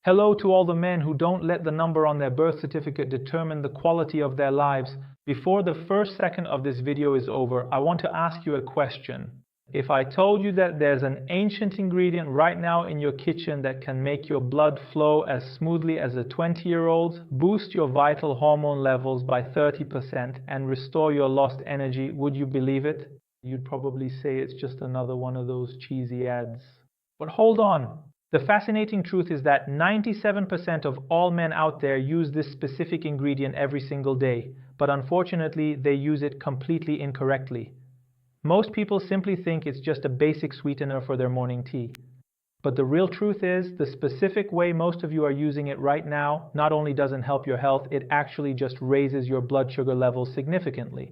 Hello to all the men who don't let the number on their birth certificate determine the quality of their lives. Before the first second of this video is over, I want to ask you a question. If I told you that there's an ancient ingredient right now in your kitchen that can make your blood flow as smoothly as a 20-year-old's, boost your vital hormone levels by 30%, and restore your lost energy, would you believe it? You'd probably say it's just another one of those cheesy ads. But hold on. The fascinating truth is that 97% of all men out there use this specific ingredient every single day, but unfortunately they use it completely incorrectly. Most people simply think it's just a basic sweetener for their morning tea. But the real truth is, the specific way most of you are using it right now not only doesn't help your health, it actually just raises your blood sugar levels significantly.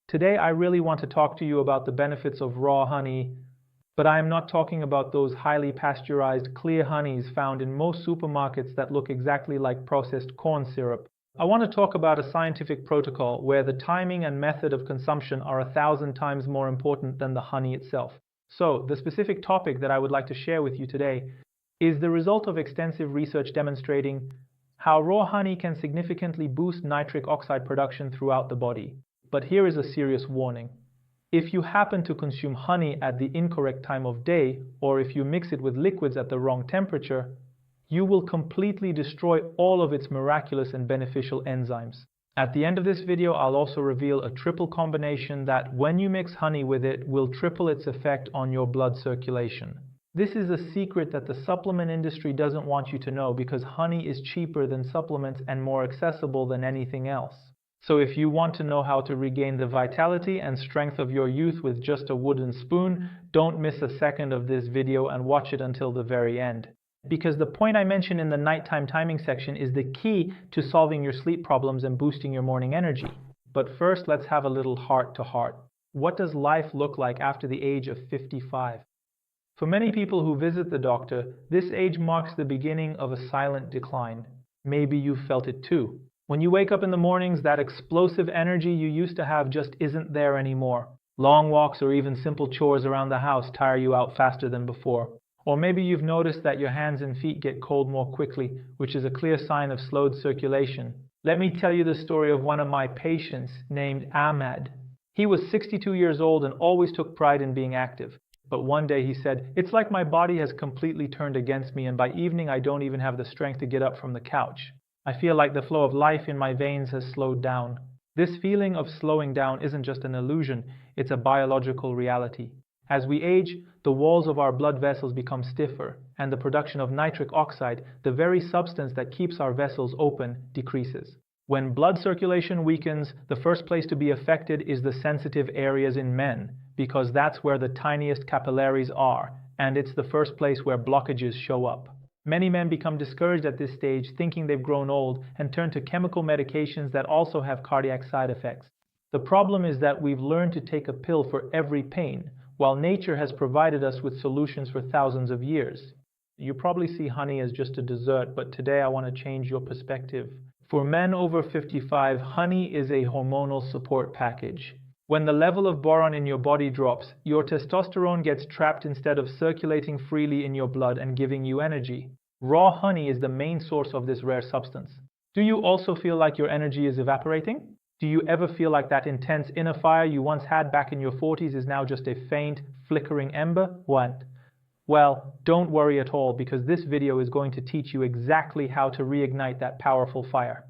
Today I really want to talk to you about the benefits of raw honey. But I am not talking about those highly pasteurized clear honeys found in most supermarkets that look exactly like processed corn syrup. I want to talk about a scientific protocol where the timing and method of consumption are 1,000 times more important than the honey itself. So, the specific topic that I would like to share with you today is the result of extensive research demonstrating how raw honey can significantly boost nitric oxide production throughout the body. But here is a serious warning. If you happen to consume honey at the incorrect time of day, or if you mix it with liquids at the wrong temperature, you will completely destroy all of its miraculous and beneficial enzymes. At the end of this video, I'll also reveal a triple combination that, when you mix honey with it, will triple its effect on your blood circulation. This is a secret that the supplement industry doesn't want you to know because honey is cheaper than supplements and more accessible than anything else. So if you want to know how to regain the vitality and strength of your youth with just a wooden spoon, don't miss a second of this video and watch it until the very end. Because the point I mentioned in the nighttime timing section is the key to solving your sleep problems and boosting your morning energy. But first, let's have a little heart-to-heart. What does life look like after the age of 55? For many people who visit the doctor, this age marks the beginning of a silent decline. Maybe you've felt it too. When you wake up in the mornings, that explosive energy you used to have just isn't there anymore. Long walks or even simple chores around the house tire you out faster than before. Or maybe you've noticed that your hands and feet get cold more quickly, which is a clear sign of slowed circulation. Let me tell you the story of one of my patients named Ahmad. He was 62 years old and always took pride in being active. But one day he said, "It's like my body has completely turned against me, and by evening I don't even have the strength to get up from the couch. I feel like the flow of life in my veins has slowed down." This feeling of slowing down isn't just an illusion, it's a biological reality. As we age, the walls of our blood vessels become stiffer, and the production of nitric oxide, the very substance that keeps our vessels open, decreases. When blood circulation weakens, the first place to be affected is the sensitive areas in men, because that's where the tiniest capillaries are, and it's the first place where blockages show up. Many men become discouraged at this stage, thinking they've grown old, and turn to chemical medications that also have cardiac side effects. The problem is that we've learned to take a pill for every pain, while nature has provided us with solutions for thousands of years. You probably see honey as just a dessert, but today I want to change your perspective. For men over 55, honey is a hormonal support package. When the level of boron in your body drops, your testosterone gets trapped instead of circulating freely in your blood and giving you energy. Raw honey is the main source of this rare substance. Do you also feel like your energy is evaporating? Do you ever feel like that intense inner fire you once had back in your 40s is now just a faint, flickering ember? What? Well, don't worry at all, because this video is going to teach you exactly how to reignite that powerful fire.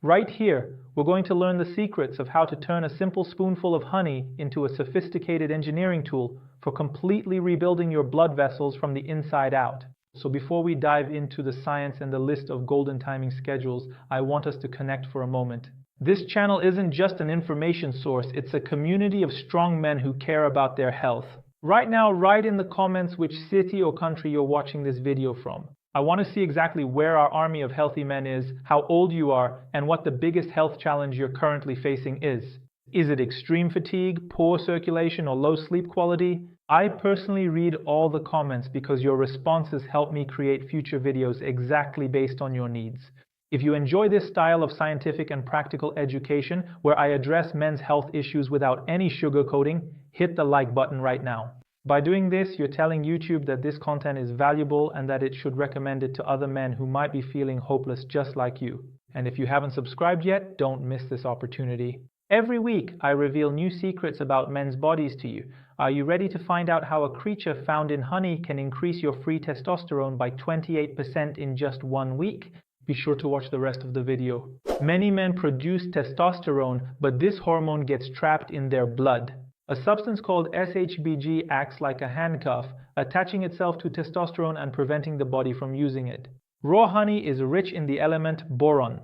Right here, we're going to learn the secrets of how to turn a simple spoonful of honey into a sophisticated engineering tool for completely rebuilding your blood vessels from the inside out. So before we dive into the science and the list of golden timing schedules, I want us to connect for a moment. This channel isn't just an information source, it's a community of strong men who care about their health. Right now, write in the comments which city or country you're watching this video from. I want to see exactly where our army of healthy men is, how old you are, and what the biggest health challenge you're currently facing is. Is it extreme fatigue, poor circulation, or low sleep quality? I personally read all the comments because your responses help me create future videos exactly based on your needs. If you enjoy this style of scientific and practical education where I address men's health issues without any sugarcoating, hit the like button right now. By doing this, you're telling YouTube that this content is valuable and that it should recommend it to other men who might be feeling hopeless just like you. And if you haven't subscribed yet, don't miss this opportunity. Every week, I reveal new secrets about men's bodies to you. Are you ready to find out how a creature found in honey can increase your free testosterone by 28% in just 1 week? Be sure to watch the rest of the video. Many men produce testosterone, but this hormone gets trapped in their blood. A substance called SHBG acts like a handcuff, attaching itself to testosterone and preventing the body from using it. Raw honey is rich in the element boron.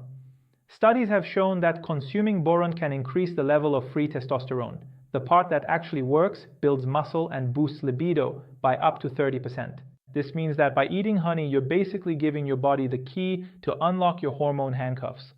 Studies have shown that consuming boron can increase the level of free testosterone. The part that actually works builds muscle and boosts libido by up to 30%. This means that by eating honey, you're basically giving your body the key to unlock your hormone handcuffs.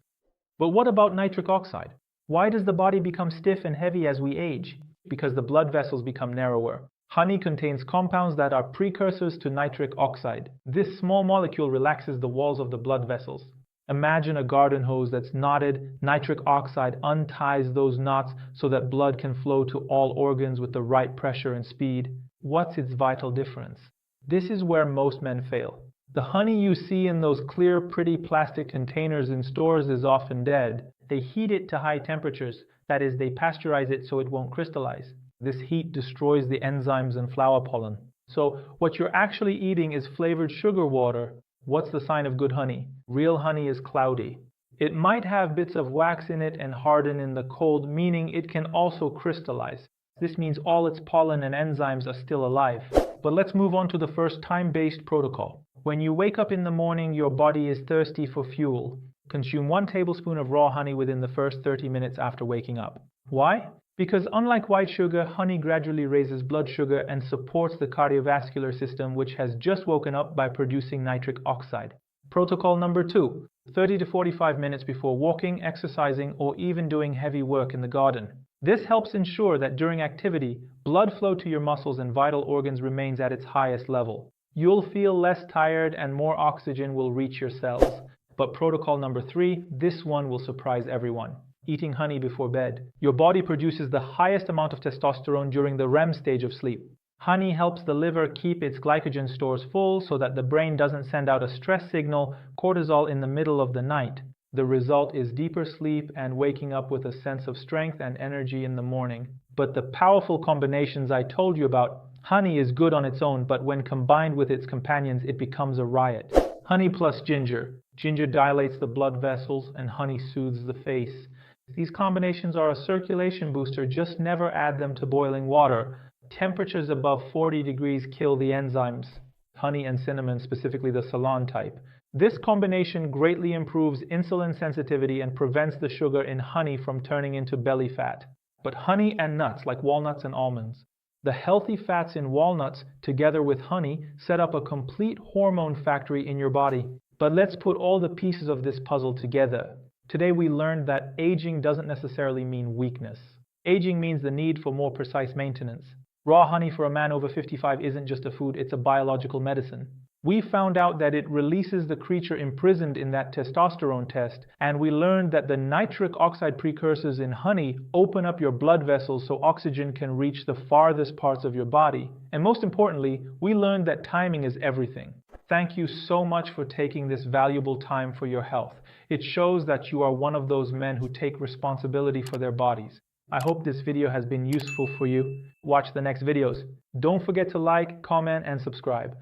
But what about nitric oxide? Why does the body become stiff and heavy as we age? Because the blood vessels become narrower. Honey contains compounds that are precursors to nitric oxide. This small molecule relaxes the walls of the blood vessels. Imagine a garden hose that's knotted. Nitric oxide unties those knots so that blood can flow to all organs with the right pressure and speed. What's its vital difference? This is where most men fail. The honey you see in those clear, pretty plastic containers in stores is often dead. They heat it to high temperatures. That is, they pasteurize it so it won't crystallize. This heat destroys the enzymes and flower pollen. So what you're actually eating is flavored sugar water. What's the sign of good honey? Real honey is cloudy. It might have bits of wax in it and harden in the cold, meaning it can also crystallize. This means all its pollen and enzymes are still alive. But let's move on to the first time-based protocol. When you wake up in the morning, your body is thirsty for fuel. Consume 1 tablespoon of raw honey within the first 30 minutes after waking up. Why? Because unlike white sugar, honey gradually raises blood sugar and supports the cardiovascular system, which has just woken up by producing nitric oxide. Protocol number 2, 30 to 45 minutes before walking, exercising, or even doing heavy work in the garden. This helps ensure that during activity, blood flow to your muscles and vital organs remains at its highest level. You'll feel less tired and more oxygen will reach your cells. But protocol number 3, this one will surprise everyone. Eating honey before bed. Your body produces the highest amount of testosterone during the REM stage of sleep. Honey helps the liver keep its glycogen stores full so that the brain doesn't send out a stress signal, cortisol, in the middle of the night. The result is deeper sleep and waking up with a sense of strength and energy in the morning. But the powerful combinations I told you about, honey is good on its own, but when combined with its companions, it becomes a riot. Honey plus ginger. Ginger dilates the blood vessels and honey soothes the face. These combinations are a circulation booster, just never add them to boiling water. Temperatures above 40 degrees kill the enzymes. Honey and cinnamon, specifically the Ceylon type. This combination greatly improves insulin sensitivity and prevents the sugar in honey from turning into belly fat. But honey and nuts, like walnuts and almonds. The healthy fats in walnuts, together with honey, set up a complete hormone factory in your body. But let's put all the pieces of this puzzle together. Today we learned that aging doesn't necessarily mean weakness. Aging means the need for more precise maintenance. Raw honey for a man over 55 isn't just a food, it's a biological medicine. We found out that it releases the creature imprisoned in that testosterone test, and we learned that the nitric oxide precursors in honey open up your blood vessels so oxygen can reach the farthest parts of your body. And most importantly, we learned that timing is everything. Thank you so much for taking this valuable time for your health. It shows that you are one of those men who take responsibility for their bodies. I hope this video has been useful for you. Watch the next videos. Don't forget to like, comment, and subscribe.